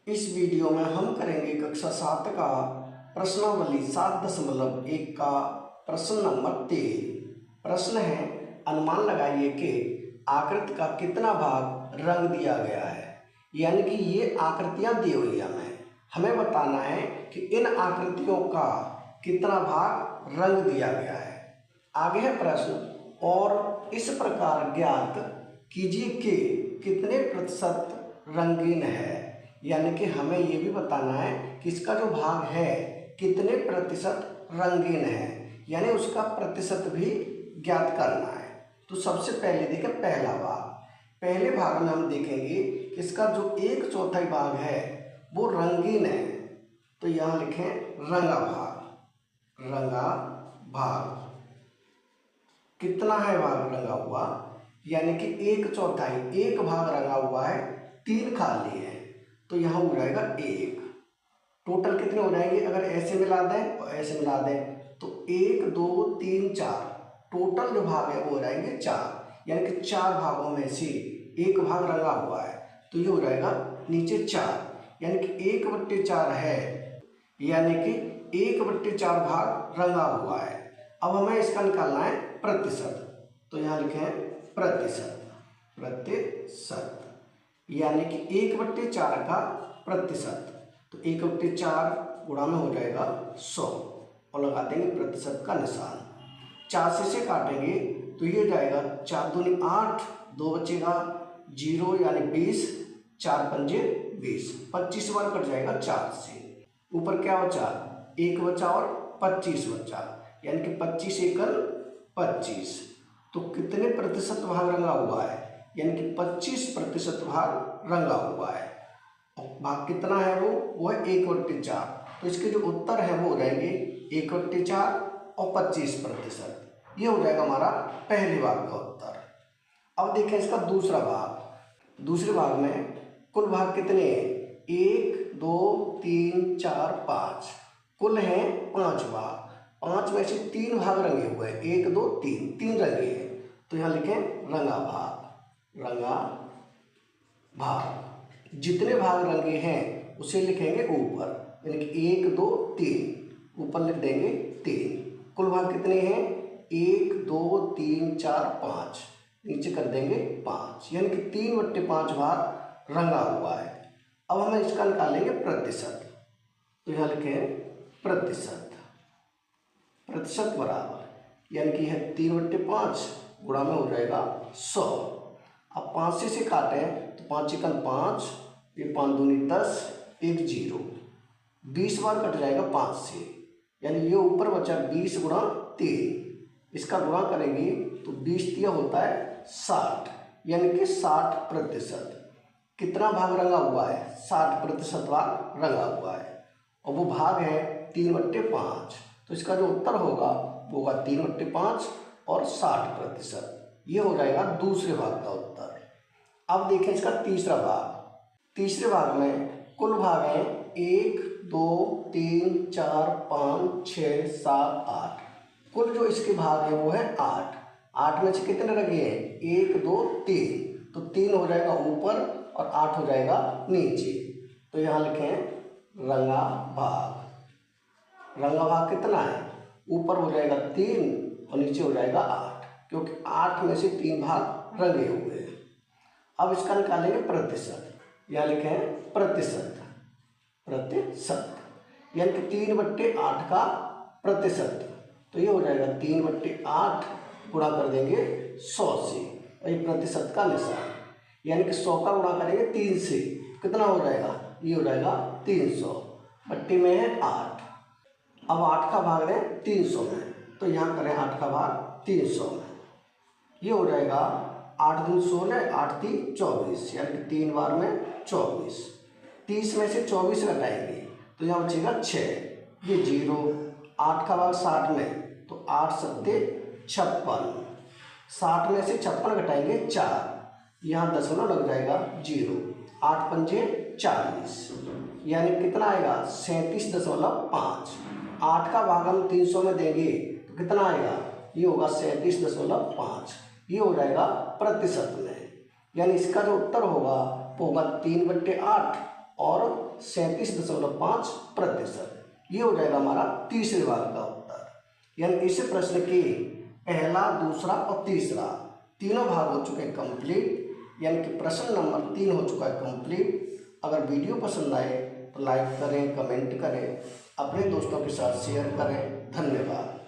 इस वीडियो में हम करेंगे कक्षा 7 का प्रश्नावली 7.1 का प्रश्न नंबर 3। प्रश्न है, अनुमान लगाइए कि आकृति का कितना भाग रंग दिया गया है। यानी कि ये आकृतियां दी हुई हमें बताना है कि इन आकृतियों का कितना भाग रंग दिया गया है। आगे है प्रश्न, और इस प्रकार ज्ञात कीजिए कि कितने प्रतिशत रंगीन है। यानी कि हमें ये भी बताना है कि इसका जो भाग है कितने प्रतिशत रंगीन है, यानी उसका प्रतिशत भी ज्ञात करना है। तो सबसे पहले देखें पहला भाग। पहले भाग में हम देखेंगे कि इसका जो 1/4 भाग है वो रंगीन है। तो यहाँ लिखें रंगा भाग। रंगा भाग कितना है भाग रंगा हुआ, यानी कि 1/4, एक भाग रंगा हुआ है, 3 खाली है, तो यहाँ हो जाएगा 1। टोटल कितने हो जाएंगे, अगर ऐसे मिला दें और ऐसे मिला दें तो 1 2 3 4, टोटल जो भाग है वो हो जाएंगे 4। यानी कि 4 भागों में से एक भाग रंगा हुआ है, तो ये हो जाएगा नीचे 4, यानी कि 1/4 है, यानी कि 1/4 भाग रंगा हुआ है। अब हमें इसका निकालना है प्रतिशत, तो यहाँ लिखें प्रतिशत। प्रतिशत यानी कि 1/4 का प्रतिशत, तो 1/4 गुणा में हो जाएगा 100 और लगा देंगे प्रतिशत का निशान। 4 से काटेंगे तो ये जाएगा 4 दूनी 8, 2 बचेगा 0 यानी 20, 4 पंजे 20, 25 बार कट जाएगा 4 से। ऊपर क्या बचा, 1 बचा और 25 बचा, यानी कि 25 एकड़ 25। तो कितने प्रतिशत भाग रंगा हुआ है, यानी कि 25% भाग रंगा हुआ है। भाग कितना है वो है 1/4। तो इसके जो उत्तर है वो हो जाएंगे 1/4 और 25%। ये हो जाएगा हमारा पहले भाग का उत्तर। अब देखें इसका दूसरा भाग। दूसरे भाग में कुल भाग कितने हैं, 1 2 3 4 5, कुल हैं 5 भाग। 5 में से 3 भाग रंगे हुए हैं, 1 2 3, 3 रंगे हैं, तो यहाँ लिखें रंगा भाग। रंगा भाग, जितने भाग रंगे हैं उसे लिखेंगे ऊपर, यानी कि 1 2 3, ऊपर लिख देंगे 3। कुल भाग कितने हैं, 1 2 3 4 5, नीचे कर देंगे 5, यानी कि 3/5 भाग रंगा हुआ है। अब हम इसका निकालेंगे प्रतिशत, तो यहाँ लिखें प्रतिशत। प्रतिशत बराबर, यानी कि है 3/5 गुणा में हो जाएगा 100। अब 5 से काटें तो 5 एकड़ 5, ये 5 दूनी 10, 1 0, 20 बार कट जाएगा 5 से, यानी ये ऊपर बचा 20 गुणा 3। इसका गुणा करेंगे तो 20 3 होता है 60, यानी कि 60%। कितना भाग रंगा हुआ है, 60% भाग रंगा हुआ है, और वो भाग है 3/5। तो इसका जो उत्तर होगा वो होगा 3/5 और 60%। ये हो जाएगा दूसरे भाग का उत्तर। अब देखें इसका तीसरा भाग। तीसरे भाग में कुल भाग हैं 1 2 3 4 5 6 7 8, कुल जो इसके भाग है वो है 8। 8 में से कितने रंगे हैं, 1 2 3, तो 3 हो जाएगा ऊपर और 8 हो जाएगा नीचे, तो यहाँ लिखें रंगा भाग। रंगा भाग कितना है, ऊपर हो जाएगा 3 और नीचे हो जाएगा 8, क्योंकि 8 में से 3 भाग रंगे हुए हैं। अब इसका निकालेंगे प्रतिशत, यहाँ लिखें प्रतिशत। प्रतिशत यानी कि 3/8 का प्रतिशत, तो ये हो जाएगा 3/8 गुणा कर देंगे 100 से, और ये प्रतिशत का निशान, यानी कि 100 का गुणा करेंगे 3 से, कितना हो जाएगा, ये हो जाएगा 300। बट्टी में है 8, अब 8 का भाग दें 300 में, तो यहाँ करें 8 का भाग 300 में, ये हो जाएगा 8 दूनी 16, 8 3 24, यानी कि 3 बार में 24। 30 में से 24 घटाएंगे तो यहाँ बचेगा 6, ये 0। 8 का भाग 60 में, तो 8 7 56, 60 में से 56 घटाएंगे 4, यहाँ दशमलव लग जाएगा 0। 8 पंजे 40, यानी कितना आएगा 37.5। 8 का भाग हम 300 में देंगे तो कितना आएगा, ये होगा 37.5, ये हो जाएगा प्रतिशत में, यानी इसका जो उत्तर होगा वो होगा 3/8 और 37.5%। ये हो जाएगा हमारा तीसरे भाग का उत्तर। यानी इस प्रश्न के पहला, दूसरा और तीसरा तीनों भाग हो चुके हैं कंप्लीट। यानी कि प्रश्न नंबर 3 हो चुका है कंप्लीट। अगर वीडियो पसंद आए तो लाइक करें, कमेंट करें, अपने दोस्तों के साथ शेयर करें। धन्यवाद।